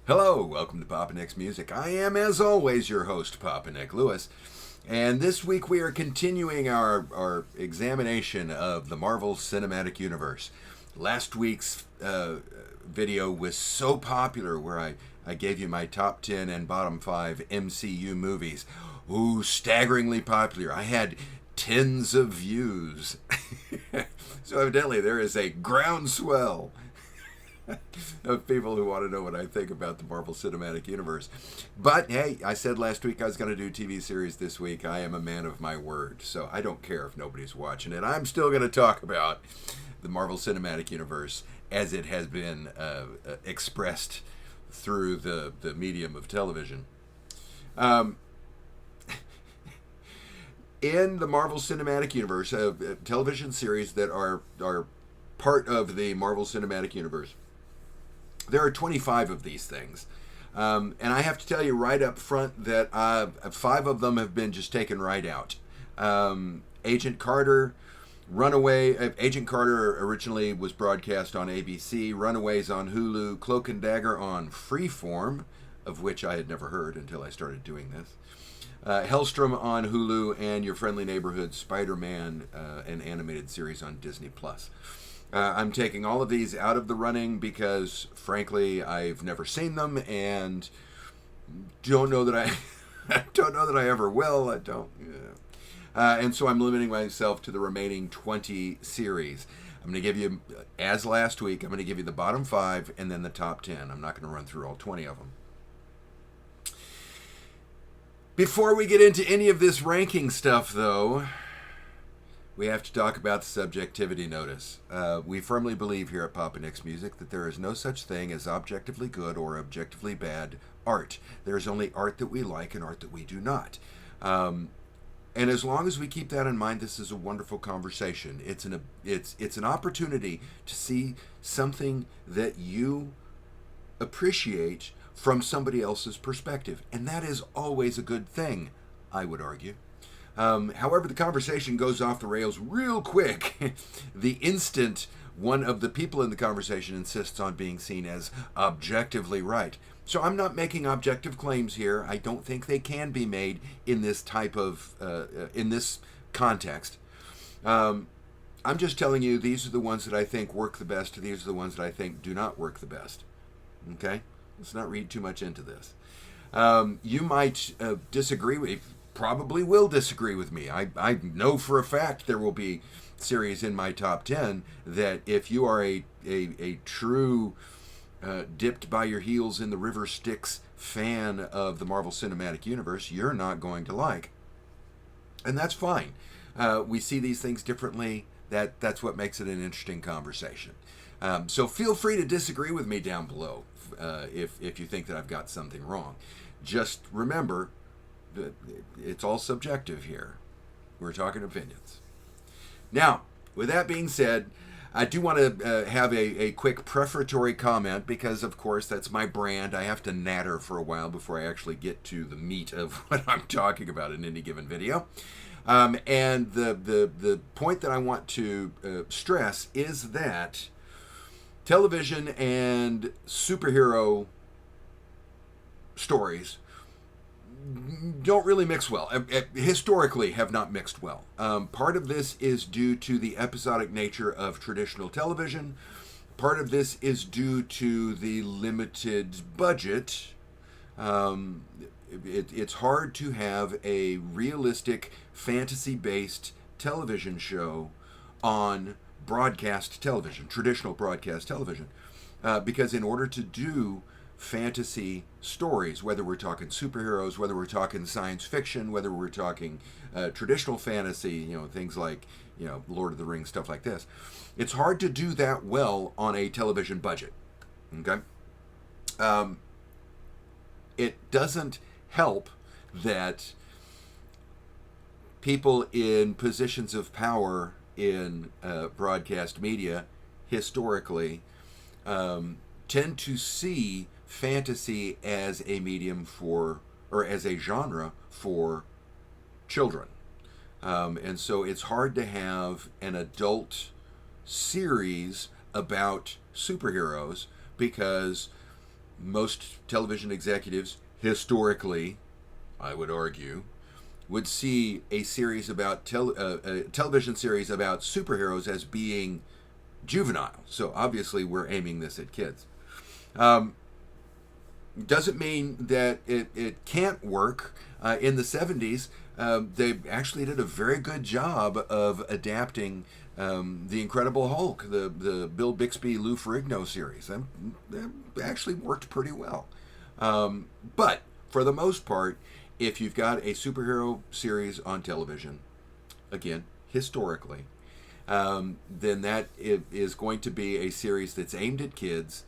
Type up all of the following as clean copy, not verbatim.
Hello, welcome to Papa Nick's Music. I am, as always, your host, Papa Nick Lewis. And this week we are continuing our examination of the Marvel Cinematic Universe. Last week's video was so popular where I gave you my top 10 and bottom 5 MCU movies. Ooh, staggeringly popular. I had tens of views. So evidently there is a groundswell of people who want to know what I think about the Marvel Cinematic Universe. But hey, I said last week I was going to do TV series this week. I am a man of my word, so I don't care if nobody's watching it. I'm still going to talk about the Marvel Cinematic Universe as it has been expressed through the medium of television. In the Marvel Cinematic Universe, television series that are part of the Marvel Cinematic Universe, there are 25 of these things. And I have to tell you right up front that 5 of them have been just taken right out. Agent Carter, Runaway. Agent Carter originally was broadcast on ABC, Runaways on Hulu, Cloak and Dagger on Freeform, of which I had never heard until I started doing this. Hellstrom on Hulu, and Your Friendly Neighborhood Spider-Man, an animated series on Disney+. I'm taking all of these out of the running because, frankly, I've never seen them and don't know that I don't know that I ever will. I don't, and so I'm limiting myself to the remaining 20 series. I'm going to give you, as last week, I'm going to give you the bottom 5 and then the top 10. I'm not going to run through all 20 of them. Before we get into any of this ranking stuff, though, we have to talk about the subjectivity notice. We firmly believe here at Papa Nick's Music that there is no such thing as objectively good or objectively bad art. There is only art that we like and art that we do not. And as long as we keep that in mind, this is a wonderful conversation. It's an opportunity to see something that you appreciate from somebody else's perspective. And that is always a good thing, I would argue. However, the conversation goes off the rails real quick the instant one of the people in the conversation insists on being seen as objectively right. So I'm not making objective claims here. I don't think they can be made in this type of, in this context. I'm just telling you these are the ones that I think work the best. These are the ones that I think do not work the best. Okay? Let's not read too much into this. You might disagree with, probably will disagree with me. I know for a fact there will be series in my top 10 that if you are a true dipped by your heels in the river Styx fan of the Marvel Cinematic Universe, you're not going to like. And that's fine. We see these things differently. That's what makes it an interesting conversation. So feel free to disagree with me down below if you think that I've got something wrong. Just remember that it's all subjective here. We're talking opinions. Now, with that being said, I do want to have a quick prefatory comment because, of course, that's my brand. I have to natter for a while before I actually get to the meat of what I'm talking about in any given video. And the point that I want to stress is that television and superhero stories don't really mix well. Historically have not mixed well. Part of this is due to the episodic nature of traditional television. Part of this is due to the limited budget. It's hard to have a realistic fantasy-based television show on broadcast television, traditional broadcast television, because in order to do fantasy stories, whether we're talking superheroes, whether we're talking science fiction, whether we're talking traditional fantasy, things like, Lord of the Rings, stuff like this, it's hard to do that well on a television budget. Okay? It doesn't help that people in positions of power in broadcast media historically tend to see fantasy as a medium for, or as a genre for children. And so it's hard to have an adult series about superheroes because most television executives, historically, I would argue, would see a series about a television series about superheroes as being juvenile. So obviously, we're aiming this at kids. Doesn't mean that it can't work. In the 70s, they actually did a very good job of adapting the Incredible Hulk, the Bill Bixby, Lou Ferrigno series. That actually worked pretty well. But for the most part, if you've got a superhero series on television, again, historically, then that is going to be a series that's aimed at kids.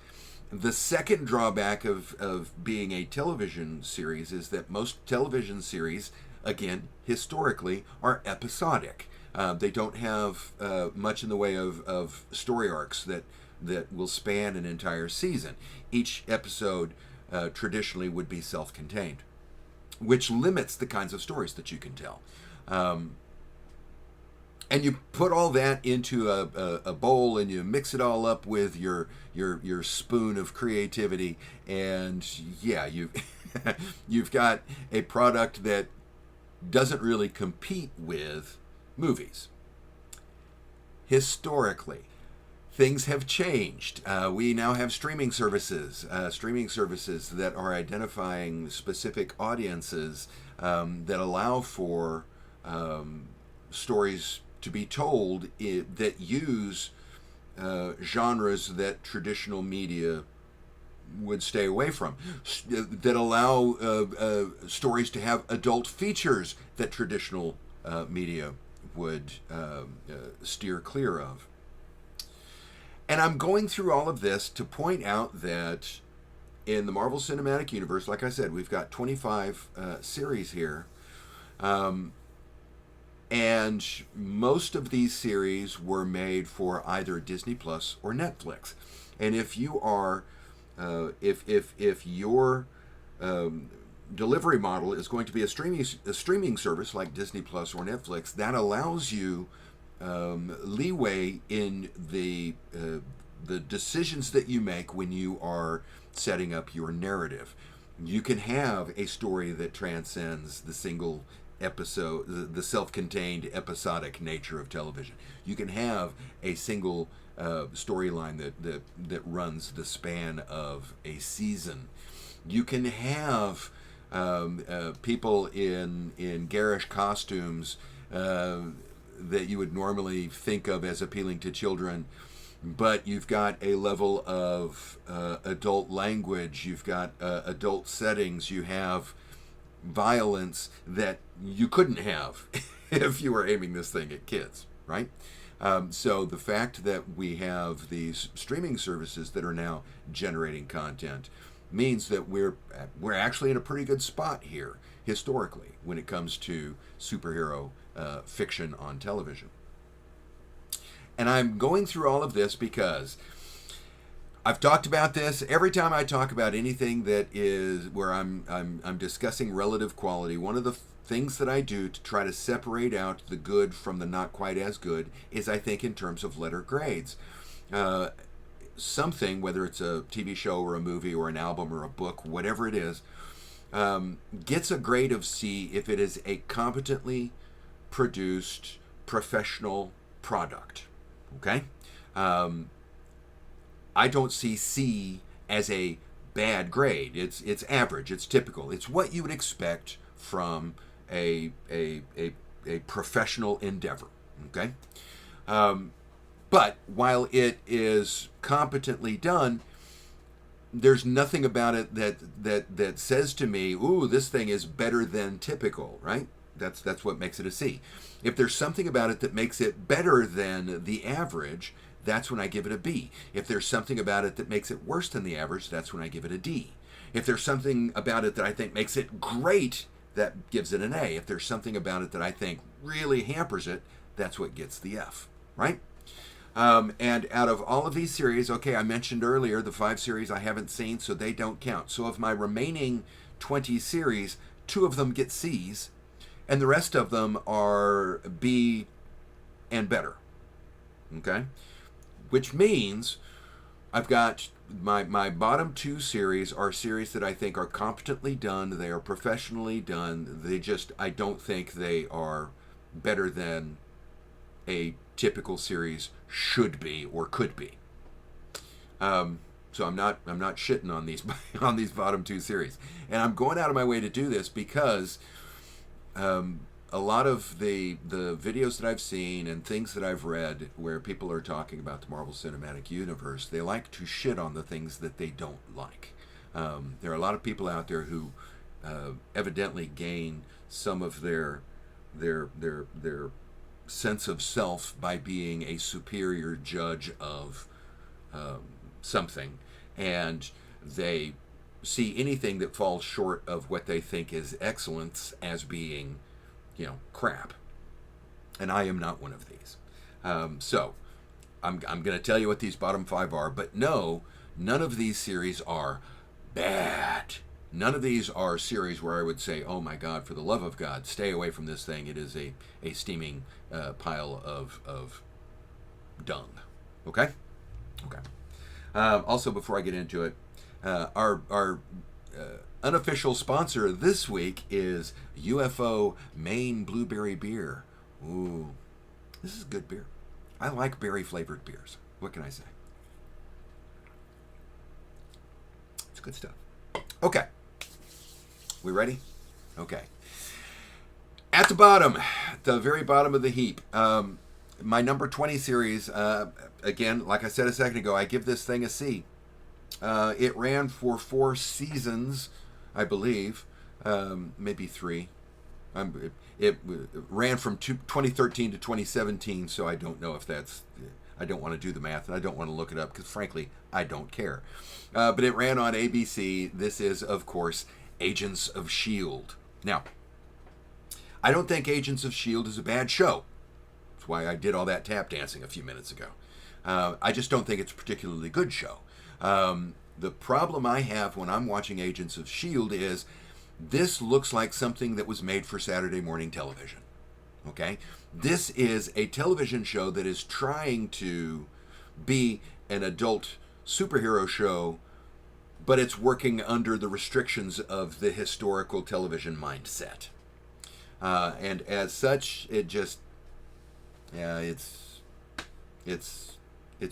The second drawback of being a television series is that most television series, again, historically, are episodic. They don't have much in the way of story arcs that will span an entire season. Each episode traditionally would be self-contained, which limits the kinds of stories that you can tell. And you put all that into a bowl and you mix it all up with your spoon of creativity, and yeah, you've got a product that doesn't really compete with movies. Historically, things have changed. We now have streaming services that are identifying specific audiences that allow for stories to be told that use genres that traditional media would stay away from, that allow stories to have adult features that traditional media would steer clear of. And I'm going through all of this to point out that in the Marvel Cinematic Universe, like I said, we've got 25 series here. And most of these series were made for either Disney Plus or Netflix. And if you are, if your delivery model is going to be a streaming service like Disney Plus or Netflix, that allows you leeway in the decisions that you make when you are setting up your narrative. You can have a story that transcends the single episode, the self-contained episodic nature of television. You can have a single storyline that runs the span of a season. You can have people in garish costumes that you would normally think of as appealing to children, but you've got a level of adult language, you've got adult settings, you have violence that you couldn't have if you were aiming this thing at kids, right? So the fact that we have these streaming services that are now generating content means that we're actually in a pretty good spot here historically when it comes to superhero fiction on television. And I'm going through all of this because I've talked about this every time I talk about anything that is where I'm discussing relative quality. One of the things that I do to try to separate out the good from the not quite as good is I think in terms of letter grades. Something, whether it's a TV show or a movie or an album or a book, whatever it is, gets a grade of C if it is a competently produced professional product. Okay? I don't see C as a bad grade. It's average. It's typical. It's what you would expect from a professional endeavor. Okay, but while it is competently done, there's nothing about it that says to me, "Ooh, this thing is better than typical." Right? That's what makes it a C. If there's something about it that makes it better than the average, that's when I give it a B. If there's something about it that makes it worse than the average, that's when I give it a D. If there's something about it that I think makes it great, that gives it an A. If there's something about it that I think really hampers it, that's what gets the F, right? And out of all of these series, okay, I mentioned earlier the 5 series I haven't seen, so they don't count. So of my remaining 20 series, 2 of them get C's, and the rest of them are B and better, okay? Which means I've got my bottom two series are series that I think are competently done. They are professionally done. I don't think they are better than a typical series should be or could be. So I'm not shitting on these on these bottom two series, and I'm going out of my way to do this because a lot of the videos that I've seen and things that I've read where people are talking about the Marvel Cinematic Universe, they like to shit on the things that they don't like. There are a lot of people out there who evidently gain some of their sense of self by being a superior judge of something, and they see anything that falls short of what they think is excellence as being, crap. And I am not one of these. So I'm going to tell you what these bottom five are, but no, none of these series are bad. None of these are series where I would say, oh my God, for the love of God, stay away from this thing. It is a steaming pile of dung. Okay? Okay. Also, before I get into it, our unofficial sponsor this week is UFO Maine Blueberry Beer. Ooh, this is good beer. I like berry-flavored beers. What can I say? It's good stuff. Okay. We ready? Okay. At the bottom, the very bottom of the heap, my number 20 series, again, like I said a second ago, I give this thing a C. It ran for 4 seasons, I believe, maybe 3. It ran from 2013 to 2017, so I don't know if that's... I don't want to do the math, and I don't want to look it up, because frankly, I don't care. But it ran on ABC. This is, of course, Agents of S.H.I.E.L.D. Now, I don't think Agents of S.H.I.E.L.D. is a bad show. That's why I did all that tap dancing a few minutes ago. I just don't think it's a particularly good show. The problem I have when I'm watching Agents of S.H.I.E.L.D. is this looks like something that was made for Saturday morning television. Okay? This is a television show that is trying to be an adult superhero show, but it's working under the restrictions of the historical television mindset. And as such, it just... yeah, it's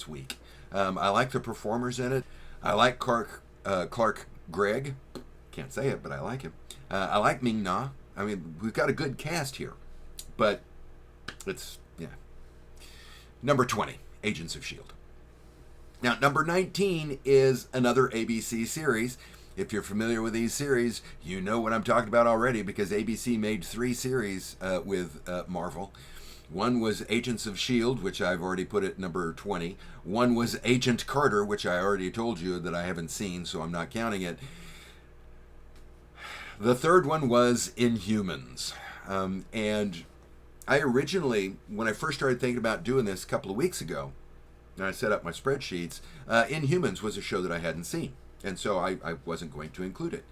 weak. I like the performers in it. I like Clark Gregg. Can't say it, but I like him. I like Ming Na. I mean, we've got a good cast here. But it's, yeah. Number 20, Agents of S.H.I.E.L.D. Now, number 19 is another ABC series. If you're familiar with these series, you know what I'm talking about already, because ABC made 3 series with Marvel. One was Agents of S.H.I.E.L.D., which I've already put at number 20. One was Agent Carter, which I already told you that I haven't seen, so I'm not counting it. The third one was Inhumans. And I originally, when I first started thinking about doing this a couple of weeks ago, and I set up my spreadsheets, Inhumans was a show that I hadn't seen. And so I wasn't going to include it.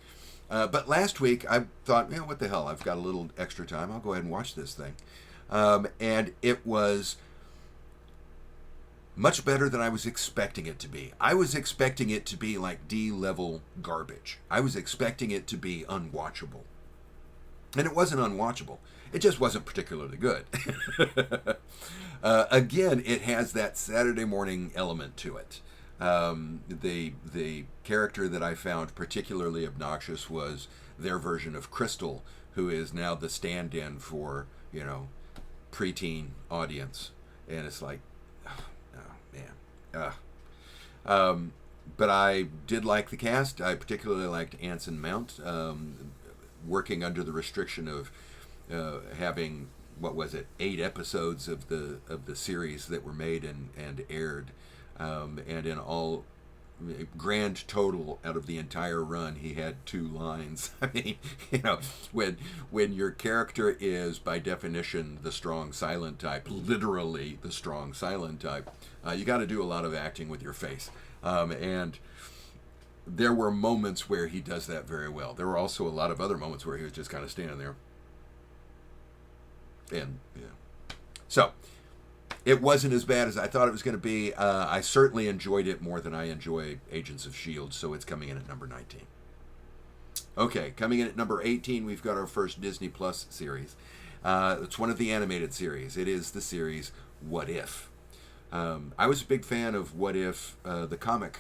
But last week, I thought, what the hell? I've got a little extra time. I'll go ahead and watch this thing. And it was much better than I was expecting it to be. I was expecting it to be like D-level garbage. I was expecting it to be unwatchable. And it wasn't unwatchable. It just wasn't particularly good. Again, it has that Saturday morning element to it. The character that I found particularly obnoxious was their version of Crystal, who is now the stand-in for, preteen audience. And it's like, but I did like the cast. I particularly liked Anson Mount, working under the restriction of having, 8 episodes of the series that were made and aired, and in all grand total out of the entire run, he had 2 lines. I mean, when your character is by definition the strong silent type, literally the strong silent type, you got to do a lot of acting with your face, and there were moments where he does that very well. There were also a lot of other moments where he was just kind of standing there. And so It wasn't as bad as I thought it was going to be. I certainly enjoyed it more than I enjoy Agents of S.H.I.E.L.D., so it's coming in at number 19. Okay, coming in at number 18, we've got our first Disney Plus series. It's one of the animated series. It is the series What If. I was a big fan of What If, the comic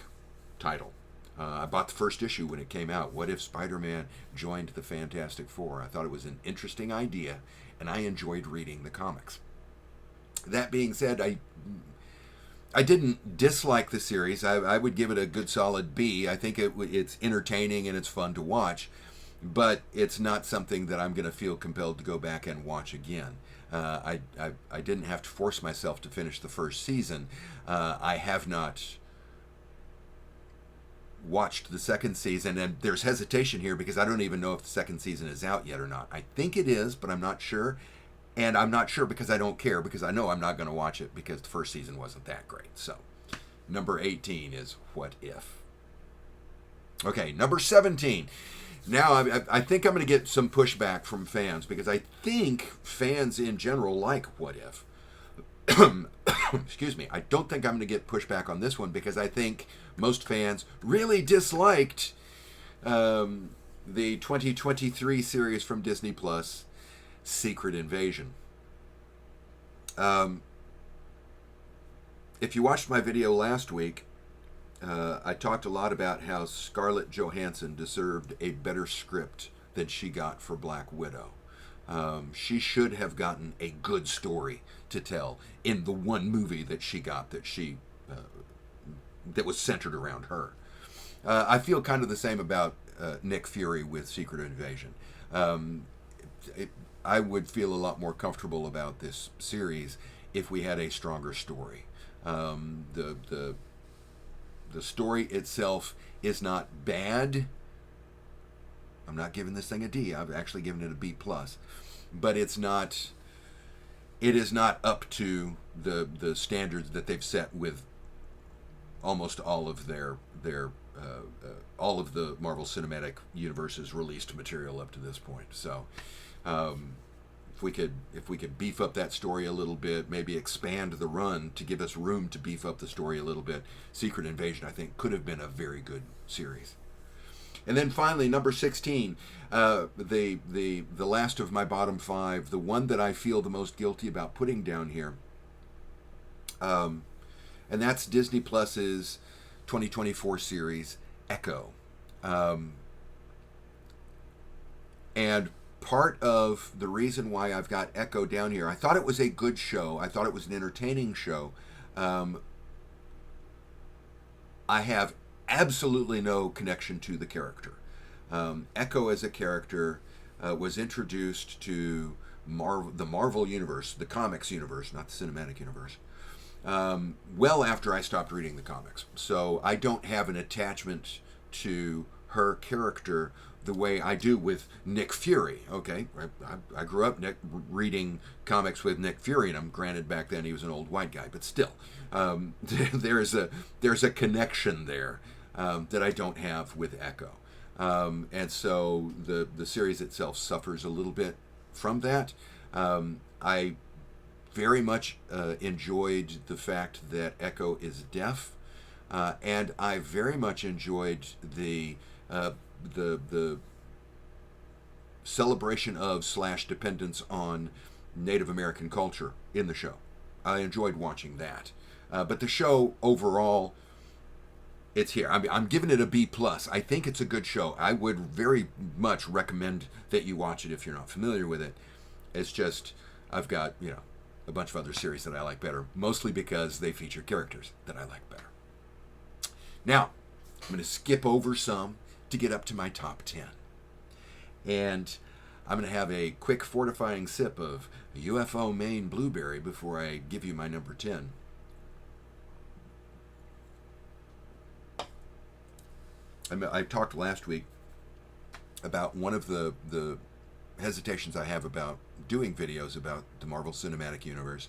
title. I bought the first issue when it came out. What if Spider-Man joined the Fantastic Four? I thought it was an interesting idea, and I enjoyed reading the comics. That being said, I didn't dislike the series. I would give it a good solid B. I think it's entertaining and it's fun to watch, but it's not something that I'm going to feel compelled to go back and watch again. I didn't have to force myself to finish the first season. I have not watched the second season, and there's hesitation here because I don't even know if the second season is out yet or not. I think it is, but I'm not sure. And I'm not sure because I don't care, because I know I'm not going to watch it because the first season wasn't that great. So, number 18 is What If. Okay, number 17. Now, I think I'm going to get some pushback from fans because I think fans in general like What If. Excuse me. I don't think I'm going to get pushback on this one because I think most fans really disliked the 2023 series from Disney Plus, Secret Invasion. If you watched my video last week, I talked a lot about how Scarlett Johansson deserved a better script than she got for Black Widow. She should have gotten a good story to tell in the one movie that she got that was centered around her. I feel kind of the same about Nick Fury with Secret Invasion. I would feel a lot more comfortable about this series if we had a stronger story. The story itself is not bad. I'm not giving this thing a D. I've actually given it a B+. But it is not up to the standards that they've set with almost all of their all of the Marvel Cinematic Universe's released material up to this point. So if we could beef up that story a little bit, maybe expand the run to give us room to beef up the story a little bit, Secret Invasion, I think, could have been a very good series. And then finally, number 16, the last of my bottom 5, the one that I feel the most guilty about putting down here, and that's Disney Plus's 2024 series, Echo. And part of the reason why I've got Echo down here, I thought it was a good show. I thought it was an entertaining show. I have absolutely no connection to the character. Echo as a character was introduced to the Marvel universe, the comics universe, not the cinematic universe, well after I stopped reading the comics. So I don't have an attachment to her character the way I do with Nick Fury. Okay, I grew up reading comics with Nick Fury, and I'm granted back then he was an old white guy, but still, there's a connection there that I don't have with Echo, and so the series itself suffers a little bit from that. I very much enjoyed the fact that Echo is deaf, and I very much enjoyed the celebration of / dependence on Native American culture in the show. I enjoyed watching that. But the show overall, it's here. I'm giving it a B+. I think it's a good show. I would very much recommend that you watch it if you're not familiar with it. It's just, I've got, a bunch of other series that I like better, mostly because they feature characters that I like better. Now, I'm going to skip over some to get up to my top 10. And I'm going to have a quick fortifying sip of UFO Maine Blueberry before I give you my number 10. I talked last week about one of the hesitations I have about doing videos about the Marvel Cinematic Universe.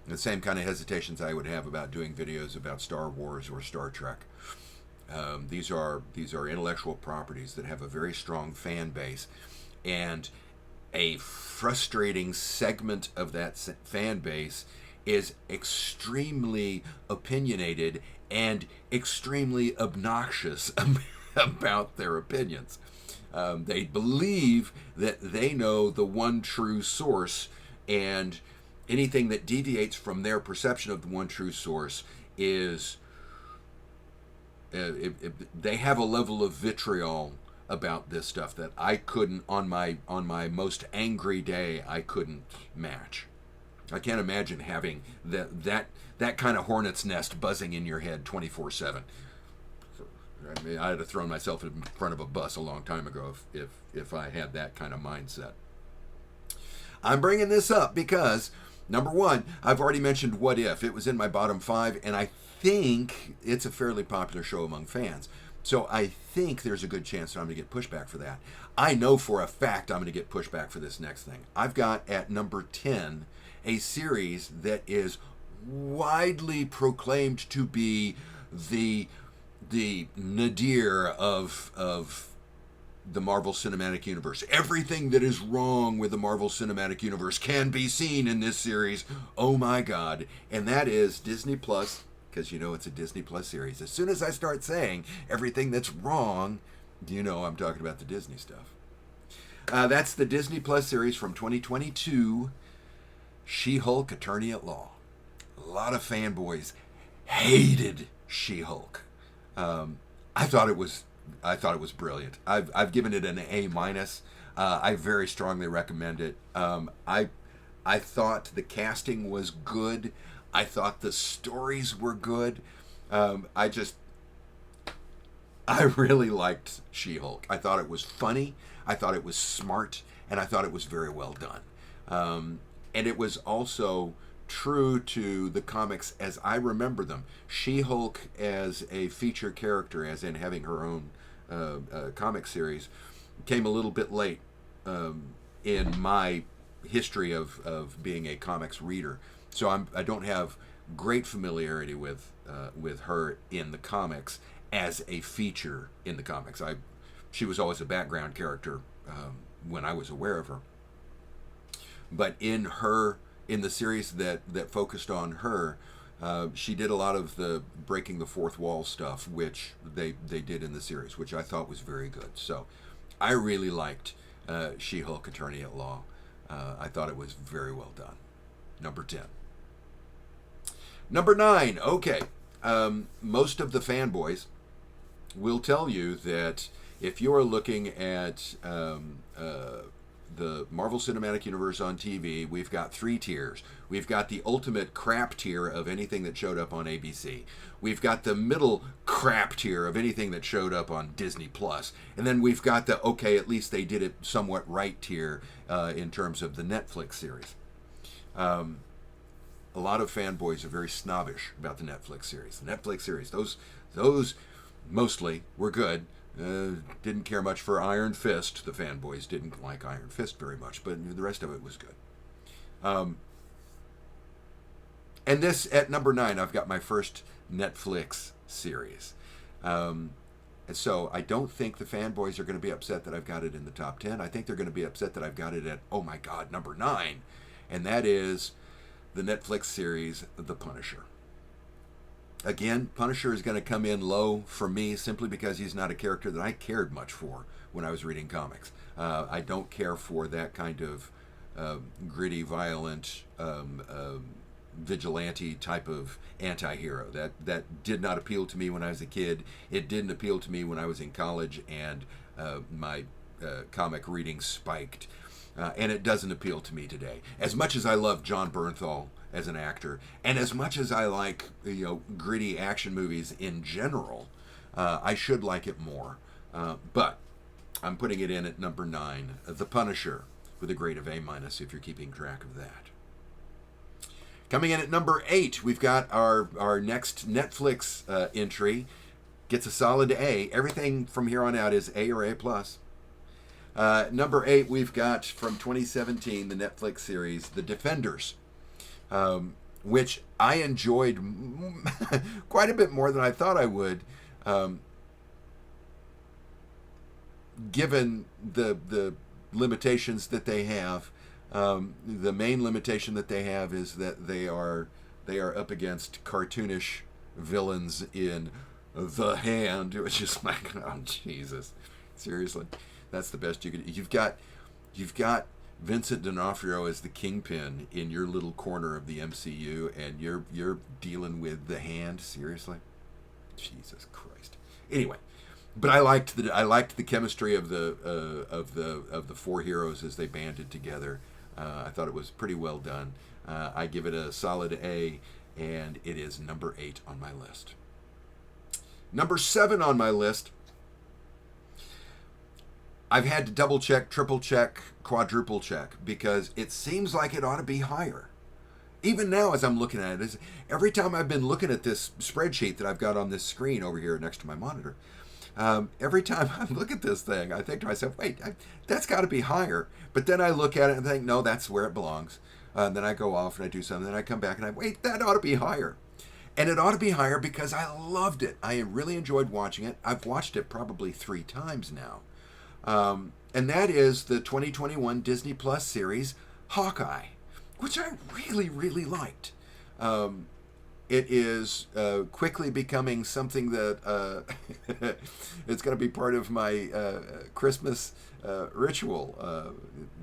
The same kind of hesitations I would have about doing videos about Star Wars or Star Trek. These are intellectual properties that have a very strong fan base, and a frustrating segment of that fan base is extremely opinionated and extremely obnoxious about their opinions. They believe that they know the one true source, and anything that deviates from their perception of the one true source is they have a level of vitriol about this stuff that I couldn't, on my most angry day, I couldn't match. I can't imagine having that kind of hornet's nest buzzing in your head 24/7. I mean, I'd have thrown myself in front of a bus a long time ago if I had that kind of mindset. I'm bringing this up because, number one, I've already mentioned What If. It was in my bottom 5, and I think it's a fairly popular show among fans. So I think there's a good chance that I'm going to get pushback for that. I know for a fact I'm going to get pushback for this next thing. I've got at number 10 a series that is widely proclaimed to be the nadir of the Marvel Cinematic Universe. Everything that is wrong with the Marvel Cinematic Universe can be seen in this series. Oh my God. And that is Disney Plus, because you know it's a Disney Plus series. As soon as I start saying everything that's wrong, you know I'm talking about the Disney stuff. That's the Disney Plus series from 2022, She-Hulk Attorney at Law. A lot of fanboys hated She-Hulk. I thought it was brilliant. I've given it an A-. I very strongly recommend it. I thought the casting was good. I thought the stories were good. I really liked She-Hulk. I thought it was funny. I thought it was smart, and I thought it was very well done. And it was also true to the comics as I remember them. She-Hulk as a feature character, as in having her own comic series, came a little bit late in my history of being a comics reader. So I don't have great familiarity with her in the comics as a feature in the comics. She was always a background character when I was aware of her. But in the series that focused on her, she did a lot of the breaking the fourth wall stuff, which they did in the series, which I thought was very good. So I really liked She-Hulk Attorney at Law. I thought it was very well done. Number 10. Number 9. Okay. Most of the fanboys will tell you that if you're looking at the Marvel Cinematic Universe on TV, we've got 3 tiers. We've got the ultimate crap tier of anything that showed up on ABC. We've got the middle crap tier of anything that showed up on Disney Plus. And then we've got the, okay, at least they did it somewhat right tier in terms of the Netflix series. A lot of fanboys are very snobbish about the Netflix series. The Netflix series, those mostly were good. Didn't care much for Iron Fist. The fanboys didn't like Iron Fist very much, but the rest of it was good. And this, at number 9, I've got my first Netflix series. And so I don't think the fanboys are going to be upset that I've got it in the top 10. I think they're going to be upset that I've got it at, oh my God, number 9. And that is the Netflix series, The Punisher. Again, Punisher is going to come in low for me simply because he's not a character that I cared much for when I was reading comics. I don't care for that kind of gritty, violent, vigilante type of anti-hero. That did not appeal to me when I was a kid. It didn't appeal to me when I was in college, and my comic reading spiked. And it doesn't appeal to me today. As much as I love John Bernthal as an actor, and as much as I like gritty action movies in general, I should like it more. But I'm putting it in at number 9, The Punisher, with a grade of A- if you're keeping track of that. Coming in at number 8, we've got our next Netflix entry. Gets a solid A. Everything from here on out is A or A+. Number 8, we've got from 2017, the Netflix series, The Defenders, which I enjoyed quite a bit more than I thought I would, given the limitations that they have. The main limitation that they have is that they are up against cartoonish villains in The Hand, which is like, oh Jesus, seriously, that's the best you could. You've got Vincent D'Onofrio as the Kingpin in your little corner of the MCU, and you're dealing with The Hand. Seriously, Jesus Christ. Anyway, but I liked the chemistry of the four heroes as they banded together. I thought it was pretty well done. I give it a solid A, and it is number 8 on my list. Number 7 on my list, I've had to double check, triple check, quadruple check, because it seems like it ought to be higher. Even now, as I'm looking at it, every time I've been looking at this spreadsheet that I've got on this screen over here next to my monitor, every time I look at this thing, I think to myself, wait, that's got to be higher. But then I look at it and think, no, that's where it belongs. Then I go off and I do something, and I come back and wait, that ought to be higher. And it ought to be higher because I loved it. I really enjoyed watching it. I've watched it probably 3 times now. And that is the 2021 Disney Plus series, Hawkeye, which I really, really liked. It is quickly becoming something that it's going to be part of my Christmas ritual.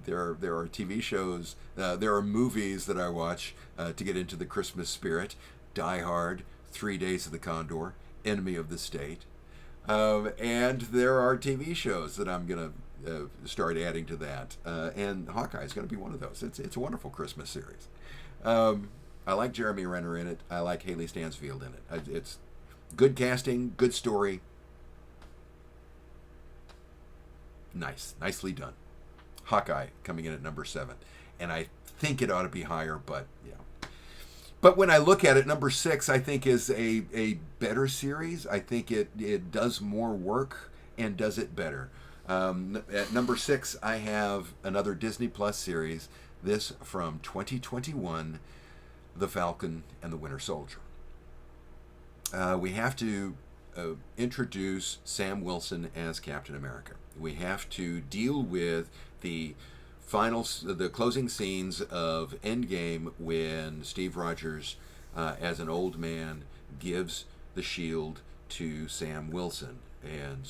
There are TV shows, there are movies that I watch to get into the Christmas spirit. Die Hard, 3 Days of the Condor, Enemy of the State. And there are TV shows that I'm going to start adding to that. And Hawkeye is going to be one of those. It's a wonderful Christmas series. I like Jeremy Renner in it. I like Haley Stansfield in it. It's good casting, good story. Nicely done. Hawkeye coming in at number 7. And I think it ought to be higher, but yeah. But when I look at it, number 6, I think, is a better series. I think it does more work and does it better. At number 6, I have another Disney Plus series, this from 2021, The Falcon and the Winter Soldier. We have to introduce Sam Wilson as Captain America. We have to deal with the closing scenes of Endgame when Steve Rogers, as an old man, gives the shield to Sam Wilson and,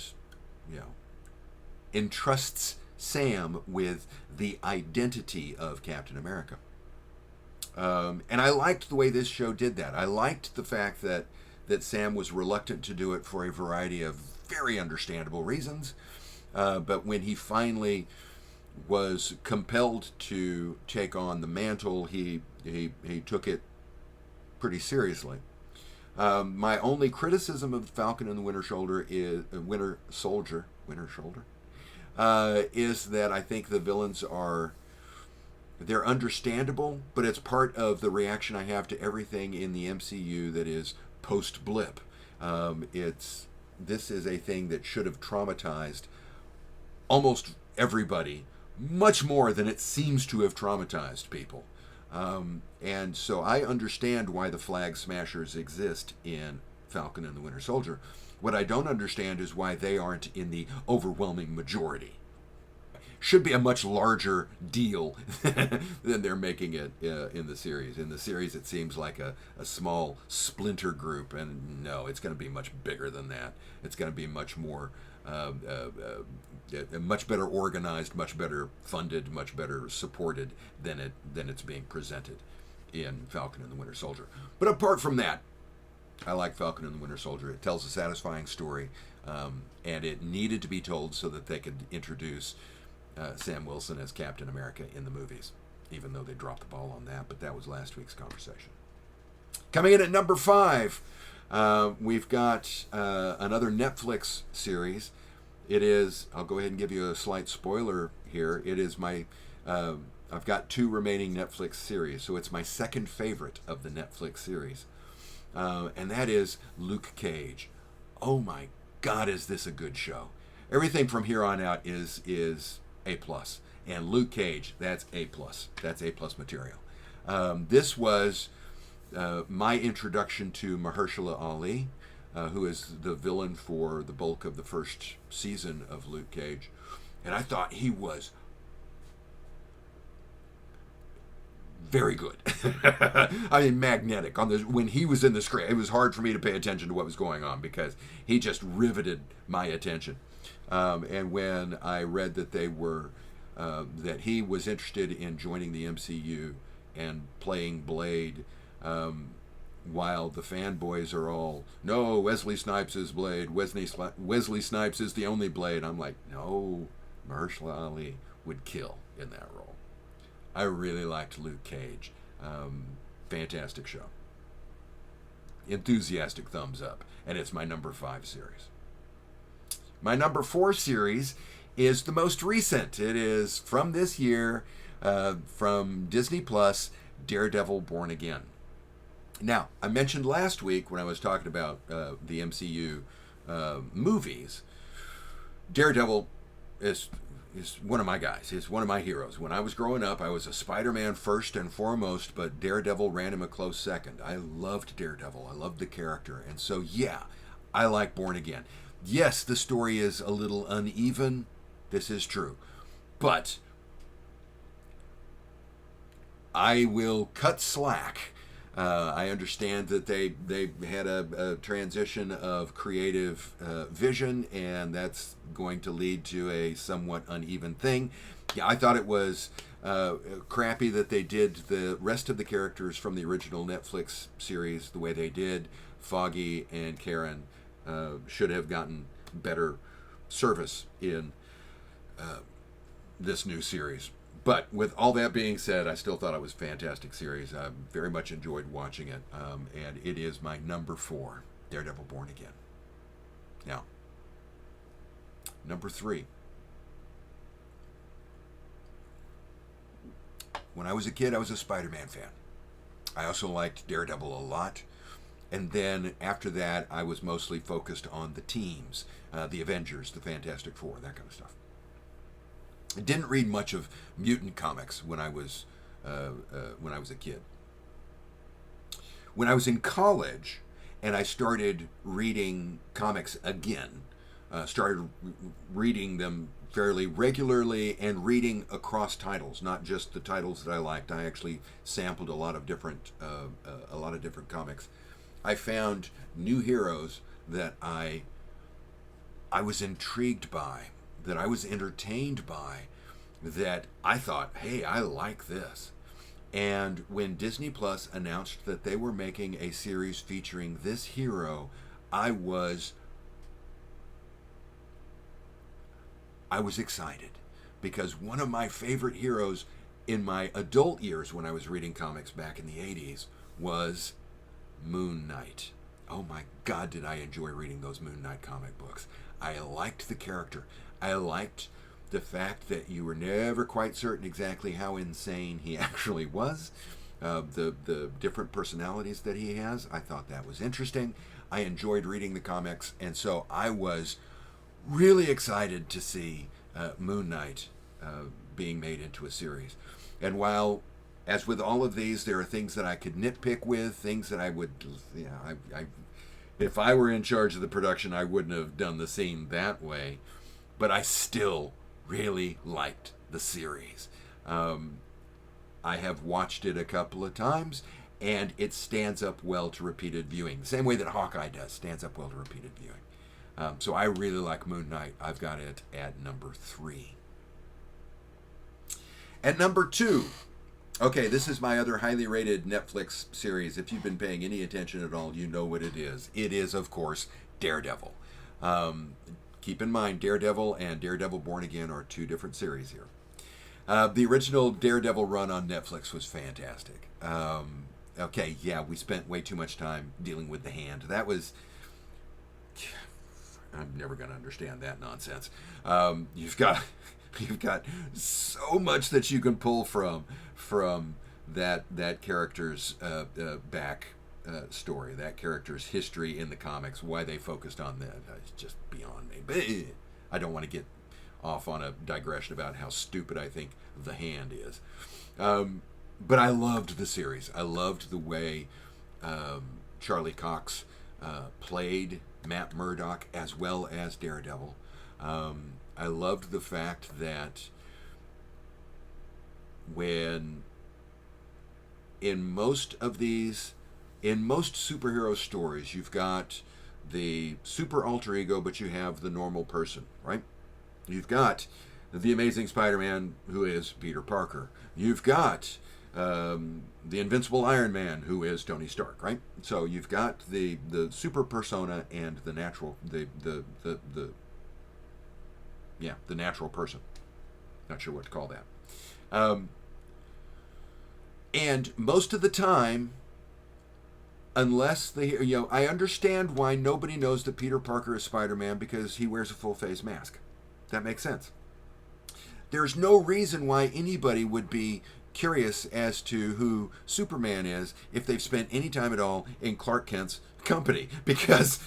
entrusts Sam with the identity of Captain America. And I liked the way this show did that. I liked the fact that Sam was reluctant to do it for a variety of very understandable reasons. But when he finally was compelled to take on the mantle, he took it pretty seriously. My only criticism of Falcon and the Winter Soldier is that I think the villains they're understandable, but it's part of the reaction I have to everything in the MCU that is post-blip. This is a thing that should have traumatized almost everybody, much more than it seems to have traumatized people. And so I understand why the Flag Smashers exist in Falcon and the Winter Soldier. What I don't understand is why they aren't in the overwhelming majority. Should be a much larger deal than they're making it in the series. In the series, it seems like a small splinter group, and no, it's going to be much bigger than that. It's going to be much more, much better organized, much better funded, much better supported than it's being presented in Falcon and the Winter Soldier. But apart from that, I like Falcon and the Winter Soldier. It tells a satisfying story, and it needed to be told so that they could introduce Sam Wilson as Captain America in the movies, even though they dropped the ball on that, but that was last week's conversation. Coming in at number 5, we've got another Netflix series. It is, I'll go ahead and give you a slight spoiler here, it is I've got 2 remaining Netflix series, so it's my second favorite of the Netflix series, and that is Luke Cage. Oh my God, is this a good show. Everything from here on out is A+. And Luke Cage, that's A+. That's A+ material. This was my introduction to Mahershala Ali, who is the villain for the bulk of the first season of Luke Cage. And I thought he was very good. I mean, magnetic. When he was in the screen, it was hard for me to pay attention to what was going on because he just riveted my attention. And when I read that that he was interested in joining the MCU and playing Blade, while the fanboys are all, no, Wesley Snipes is Blade, Wesley Snipes is the only Blade. I'm like, no, Mahershala Ali would kill in that role. I really liked Luke Cage. Fantastic show. Enthusiastic thumbs up. And it's my number 5 series. My number 4 series is the most recent. It is from this year, from Disney Plus, Daredevil Born Again. Now, I mentioned last week when I was talking about the MCU movies, Daredevil is one of my guys. He's one of my heroes. When I was growing up, I was a Spider-Man first and foremost, but Daredevil ran him a close second. I loved Daredevil. I loved the character. And so, yeah, I like Born Again. Yes, the story is a little uneven. This is true. But I will cut slack. I understand that they had a transition of creative vision, and that's going to lead to a somewhat uneven thing. Yeah, I thought it was crappy that they did the rest of the characters from the original Netflix series the way they did. Foggy and Karen should have gotten better service in this new series. But with all that being said, I still thought it was a fantastic series. I very much enjoyed watching it. And it is my number 4, Daredevil Born Again. Now, number 3. When I was a kid, I was a Spider-Man fan. I also liked Daredevil a lot. And then after that, I was mostly focused on the teams, the Avengers, the Fantastic Four, that kind of stuff. I didn't read much of mutant comics when I was a kid. When I was in college and I started reading comics again, started reading them fairly regularly and reading across titles, not just the titles that I liked. I actually sampled a lot of different comics. I found new heroes that I was intrigued by, that I was entertained by, that I thought, hey, I like this. And when Disney Plus announced that they were making a series featuring this hero, I was excited, because one of my favorite heroes in my adult years when I was reading comics back in the 80s was Moon Knight. Oh my God, did I enjoy reading those Moon Knight comic books. I liked the character. I liked the fact that you were never quite certain exactly how insane he actually was. The different personalities that he has, I thought that was interesting. I enjoyed reading the comics, and so I was really excited to see Moon Knight being made into a series. And while, as with all of these, there are things that I could nitpick with, things that I would, if I were in charge of the production, I wouldn't have done the scene that way. But I still really liked the series. I have watched it a couple of times, and it stands up well to repeated viewing. The same way that Hawkeye does, stands up well to repeated viewing. So I really like Moon Knight. I've got it at number 3. At number 2, okay, this is my other highly rated Netflix series. If you've been paying any attention at all, you know what it is. It is, of course, Daredevil. Keep in mind, Daredevil and Daredevil Born Again are 2 different series here. The original Daredevil run on Netflix was fantastic. Okay, yeah, we spent way too much time dealing with the hand. That was... I'm never going to understand that nonsense. You've got so much that you can pull from that character's back story, that character's history in the comics, why they focused on that. It's just beyond me. But I don't want to get off on a digression about how stupid I think the Hand is. But I loved the series. I loved the way Charlie Cox played Matt Murdock as well as Daredevil. I loved the fact that when in most of these, in most superhero stories, you've got the super alter ego, but you have the normal person, right? You've got the Amazing Spider-Man, who is Peter Parker. You've got the Invincible Iron Man, who is Tony Stark, right? So you've got the super persona and the natural the natural person. Not sure what to call that. And most of the time, unless they, I understand why nobody knows that Peter Parker is Spider-Man, because he wears a full face mask. That makes sense. There's no reason why anybody would be curious as to who Superman is if they've spent any time at all in Clark Kent's company, because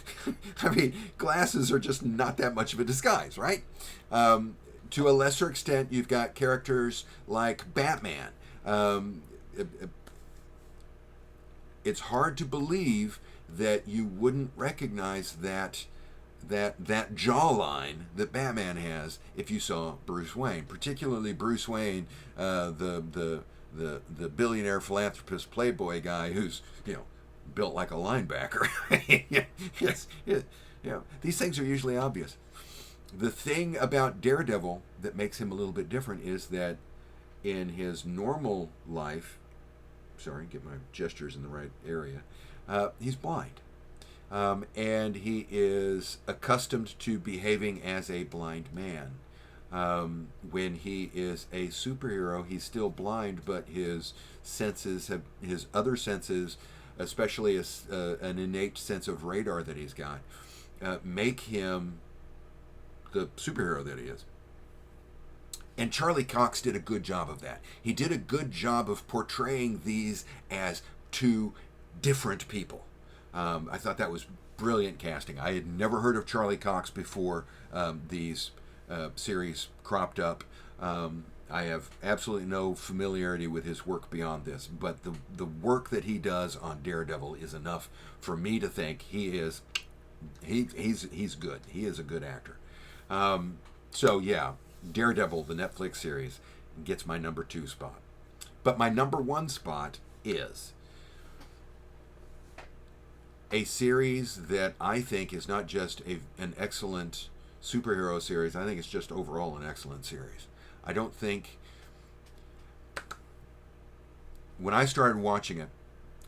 I mean, glasses are just not that much of a disguise, right? To a lesser extent, you've got characters like Batman. It's hard to believe that you wouldn't recognize that jawline that Batman has if you saw Bruce Wayne, particularly Bruce Wayne, the billionaire philanthropist playboy guy who's built like a linebacker. Yes, these things are usually obvious. The thing about Daredevil that makes him a little bit different is that in his normal life, get my gestures in the right area, he's blind. And he is accustomed to behaving as a blind man. When he is a superhero, he's still blind, but his other senses, especially an innate sense of radar that he's got, make him the superhero that he is. And Charlie Cox did a good job of that. He did a good job of portraying these as two different people. I thought that was brilliant casting. I had never heard of Charlie Cox before these series cropped up. I have absolutely no familiarity with his work beyond this, but the work that he does on Daredevil is enough for me to think he's good. He is a good actor. So yeah, Daredevil, the Netflix series, gets my number 2 spot. But my number 1 spot is a series that I think is not just an excellent superhero series. I think it's just overall an excellent series. I don't think... When I started watching it,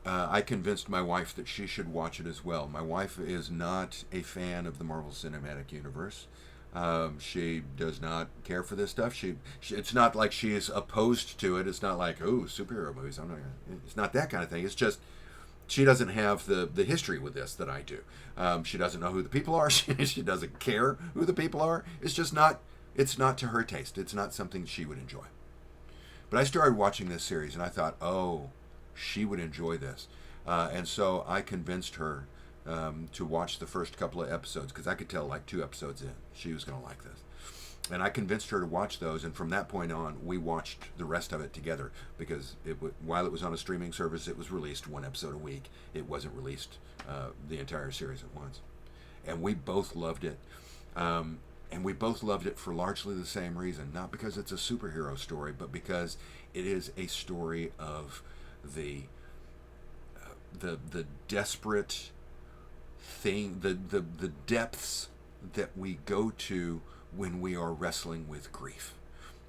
I convinced my wife that she should watch it as well. My wife is not a fan of the Marvel Cinematic Universe. She does not care for this stuff. She it's not like she is opposed to it. It's not like, oh, superhero movies. It's not that kind of thing. It's just she doesn't have the history with this that I do. She doesn't know who the people are. She doesn't care who the people are. It's just not. It's not to her taste. It's not something she would enjoy. But I started watching this series and I thought, oh, she would enjoy this, and so I convinced her to watch the first couple of episodes, because I could tell like 2 episodes in she was going to like this. And I convinced her to watch those, and from that point on, we watched the rest of it together, because while it was on a streaming service, it was released 1 episode a week. It wasn't released the entire series at once. And we both loved it. And we both loved it for largely the same reason. Not because it's a superhero story, but because it is a story of the desperate thing, the depths that we go to when we are wrestling with grief.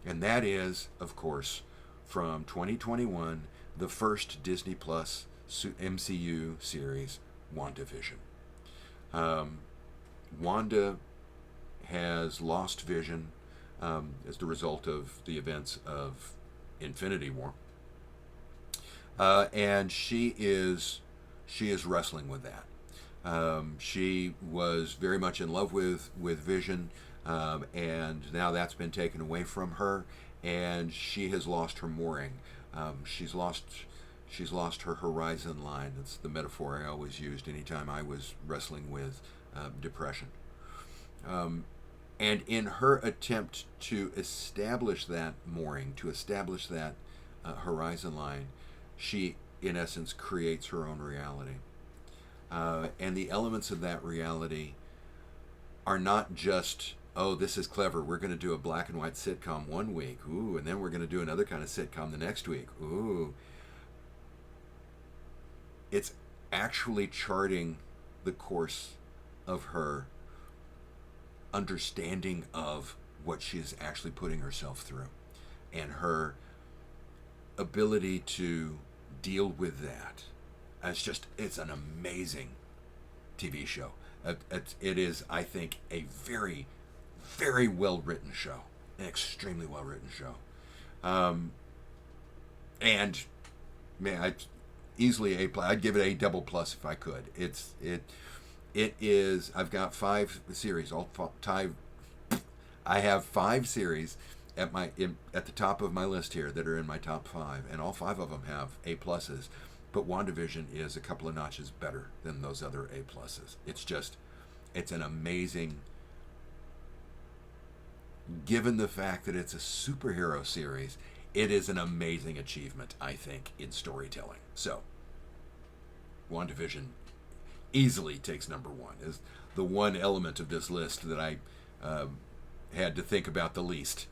And that is, of course, from 2021, the first Disney Plus MCU series, WandaVision. Wanda has lost Vision as the result of the events of Infinity War. And she is wrestling with that. She was very much in love with Vision, and now that's been taken away from her, and she has lost her mooring. She's lost her horizon line. That's the metaphor I always used anytime I was wrestling with depression. And in her attempt to establish that mooring, to establish that horizon line, she, in essence, creates her own reality. And the elements of that reality are not just, oh, this is clever, we're going to do a black and white sitcom one week, ooh, and then we're going to do another kind of sitcom the next week, ooh. it's actually charting the course of her understanding of what she is actually putting herself through, and her ability to deal with that. It's an amazing TV show. It is, I think, a very, very well written show, an extremely well written show, and man, I'd give it a double plus if I could. It is. I've got 5 series. I have 5 series at the top of my list here that are in my top 5, and all 5 of them have A pluses. But WandaVision is a couple of notches better than those other A pluses. It's an amazing. Given the fact that it's a superhero series, it is an amazing achievement, I think, in storytelling. So, WandaVision easily takes number 1. Is the one element of this list that I had to think about the least.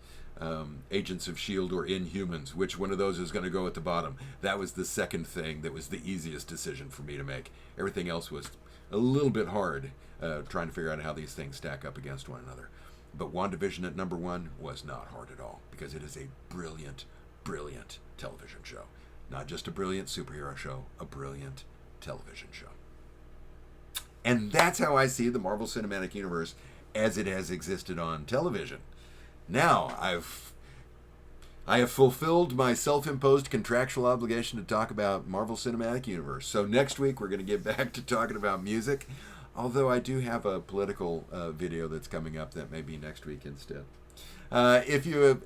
Agents of S.H.I.E.L.D. or Inhumans, which one of those is going to go at the bottom? That was the second thing that was the easiest decision for me to make. Everything else was a little bit hard, trying to figure out how these things stack up against one another. But WandaVision at number 1 was not hard at all, because it is a brilliant, brilliant television show. Not just a brilliant superhero show, a brilliant television show. And that's how I see the Marvel Cinematic Universe as it has existed on television. Now, I have fulfilled my self-imposed contractual obligation to talk about Marvel Cinematic Universe. So next week we're going to get back to talking about music, although I do have a political video that's coming up that may be next week instead. If you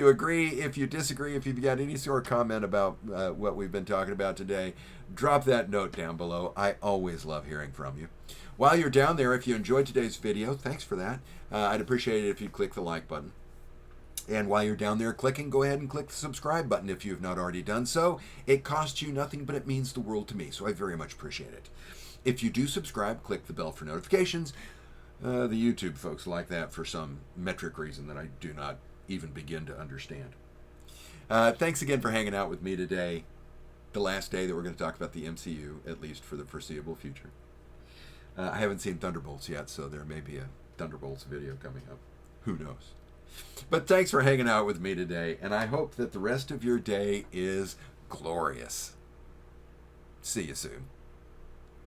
agree, if you disagree, if you've got any sort of comment about what we've been talking about today, drop that note down below. I always love hearing from you. While you're down there, if you enjoyed today's video, thanks for that. I'd appreciate it if you'd click the like button. And while you're down there clicking, go ahead and click the subscribe button if you've not already done so. It costs you nothing, but it means the world to me, so I very much appreciate it. If you do subscribe, click the bell for notifications. The YouTube folks like that for some metric reason that I do not even begin to understand. Thanks again for hanging out with me today. The last day that we're going to talk about the MCU, at least for the foreseeable future. I haven't seen Thunderbolts yet, so there may be a Thunderbolts video coming up. Who knows? But thanks for hanging out with me today, and I hope that the rest of your day is glorious. See you soon.